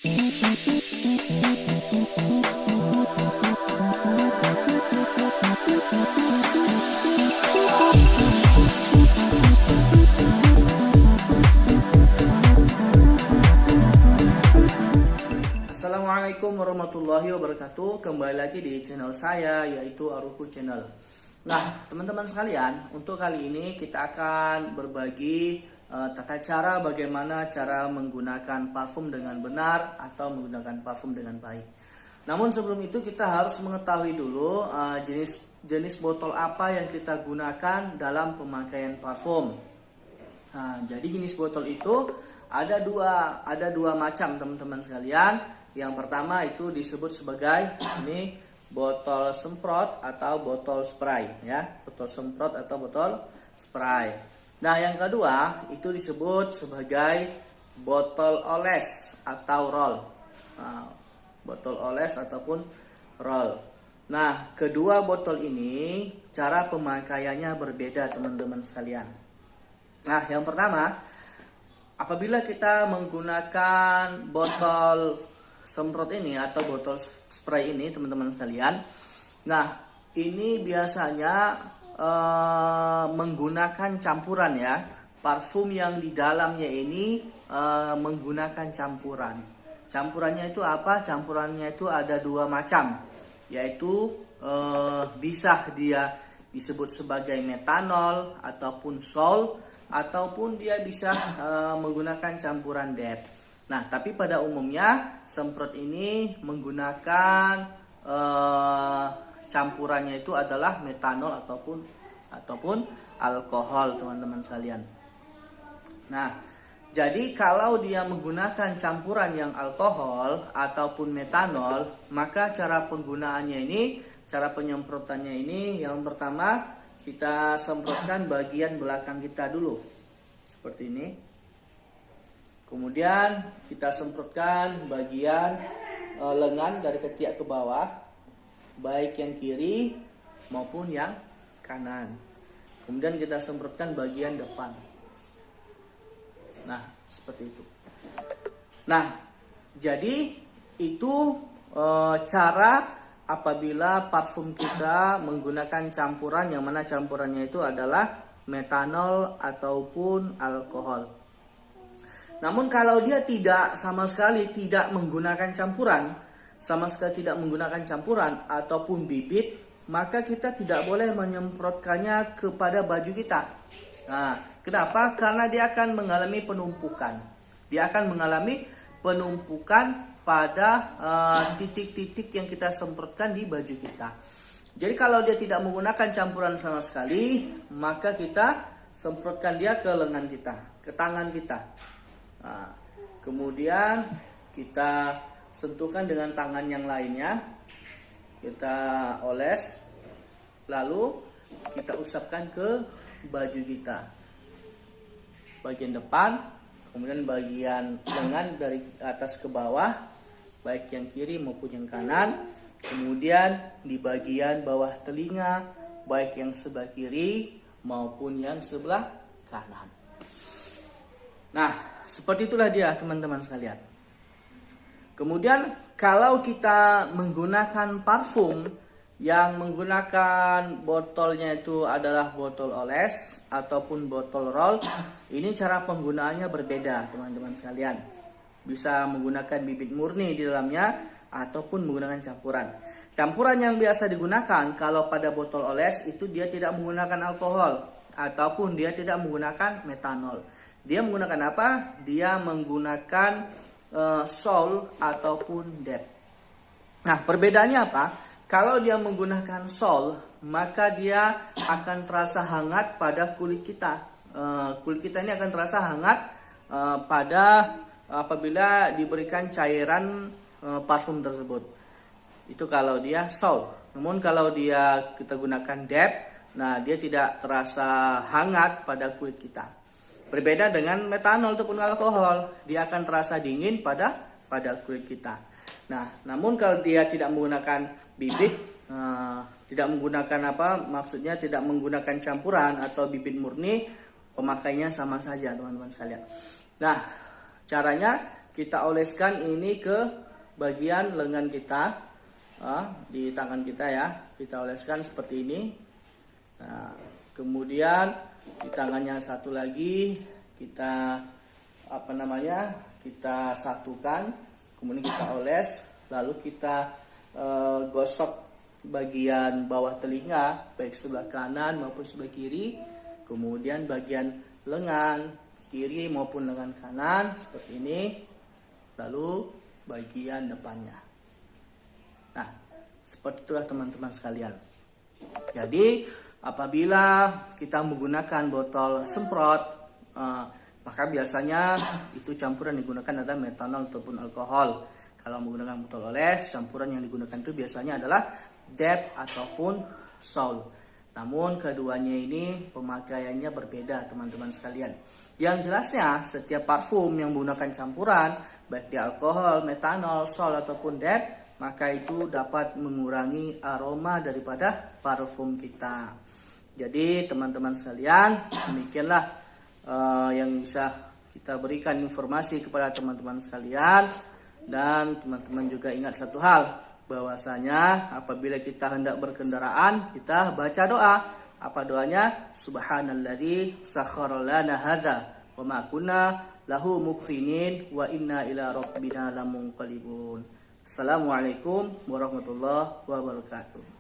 Assalamualaikum warahmatullahi wabarakatuh. Kembali lagi di channel saya, yaitu Aruku Channel. Nah, teman-teman sekalian, untuk kali ini kita akan berbagi tata cara bagaimana cara menggunakan parfum dengan benar atau menggunakan parfum dengan baik. Namun sebelum itu kita harus mengetahui dulu jenis botol apa yang kita gunakan dalam pemakaian parfum. Nah, jadi jenis botol itu ada dua macam, teman-teman sekalian. Yang pertama itu disebut sebagai ini botol semprot atau botol spray, ya, botol semprot atau botol spray. Nah, yang kedua itu disebut sebagai botol oles atau roll. Nah, botol oles ataupun roll. Nah, kedua botol ini cara pemakaiannya berbeda, teman-teman sekalian. Nah, yang pertama, apabila kita menggunakan botol semprot ini atau botol spray ini, teman-teman sekalian. Nah, ini biasanya menggunakan campuran, ya. Parfum yang di dalamnya ini menggunakan campuran. Campurannya itu apa? Campurannya itu ada dua macam, yaitu bisa dia disebut sebagai metanol ataupun sol, ataupun dia bisa menggunakan campuran DET. Nah, tapi pada umumnya semprot ini menggunakan campurannya itu adalah metanol ataupun alkohol, teman-teman sekalian. Nah, jadi kalau dia menggunakan campuran yang alkohol ataupun metanol, maka cara penggunaannya ini, cara penyemprotannya ini, yang pertama kita semprotkan bagian belakang kita dulu, seperti ini. Kemudian kita semprotkan bagian lengan dari ketiak ke bawah, baik yang kiri maupun yang kanan. Kemudian kita semprotkan bagian depan. Nah, seperti itu. Nah, jadi itu cara apabila parfum kita menggunakan campuran, yang mana campurannya itu adalah metanol ataupun alkohol. Namun kalau dia sama sekali tidak menggunakan campuran, ataupun bibit, maka kita tidak boleh menyemprotkannya kepada baju kita. Nah, kenapa? Karena dia akan mengalami penumpukan. Dia akan mengalami penumpukan pada titik-titik yang kita semprotkan di baju kita. Jadi kalau dia tidak menggunakan campuran sama sekali, maka kita semprotkan dia ke lengan kita, ke tangan kita. Nah, kemudian kita sentuhkan dengan tangan yang lainnya, kita oles, lalu kita usapkan ke baju kita, bagian depan, kemudian bagian lengan dari atas ke bawah, baik yang kiri maupun yang kanan, kemudian di bagian bawah telinga, baik yang sebelah kiri maupun yang sebelah kanan. Nah, seperti itulah dia, teman-teman sekalian. Kemudian kalau kita menggunakan parfum yang menggunakan botolnya itu adalah botol oles ataupun botol roll, ini cara penggunaannya berbeda, teman-teman sekalian. Bisa menggunakan bibit murni di dalamnya ataupun menggunakan campuran. Campuran yang biasa digunakan kalau pada botol oles itu dia tidak menggunakan alkohol ataupun dia tidak menggunakan metanol. Dia menggunakan apa? Dia menggunakan sol ataupun DET. Nah, perbedaannya apa? Kalau dia menggunakan sol, maka dia akan terasa hangat pada kulit kita. Kulit kita ini akan terasa hangat pada apabila diberikan cairan parfum tersebut. Itu kalau dia sol. Namun kalau kita gunakan DET, nah dia tidak terasa hangat pada kulit kita. Berbeda dengan metanol ataupun alkohol, dia akan terasa dingin pada kulit kita. Nah, namun kalau dia tidak menggunakan bibit, tidak menggunakan maksudnya tidak menggunakan campuran atau bibit murni, pemakainya sama saja, teman-teman sekalian. Nah, caranya kita oleskan ini ke bagian lengan kita, di tangan kita ya. Kita oleskan seperti ini. Nah, kemudian di tangan yang satu lagi kita kita satukan, kemudian kita oles, lalu kita gosok bagian bawah telinga, baik sebelah kanan maupun sebelah kiri, kemudian bagian lengan kiri maupun lengan kanan seperti ini, lalu bagian depannya. Nah, seperti itulah teman-teman sekalian. Jadi apabila kita menggunakan botol semprot, maka biasanya itu campuran yang digunakan adalah metanol ataupun alkohol. Kalau menggunakan botol oles, campuran yang digunakan itu biasanya adalah DEP ataupun Sol. Namun keduanya ini pemakaiannya berbeda teman-teman sekalian. Yang jelasnya setiap parfum yang menggunakan campuran, baik di alkohol, metanol, Sol ataupun DEP, maka itu dapat mengurangi aroma daripada parfum kita. Jadi teman-teman sekalian, demikianlah yang bisa kita berikan informasi kepada teman-teman sekalian. Dan teman-teman juga ingat satu hal, bahwasanya apabila kita hendak berkendaraan, kita baca doa. Apa doanya? Subhanalladzi sakhkhara lana hadza wa ma kunna lahu muqrinin wa inna ila rabbina lamunqalibun. Assalamualaikum warahmatullahi wabarakatuh.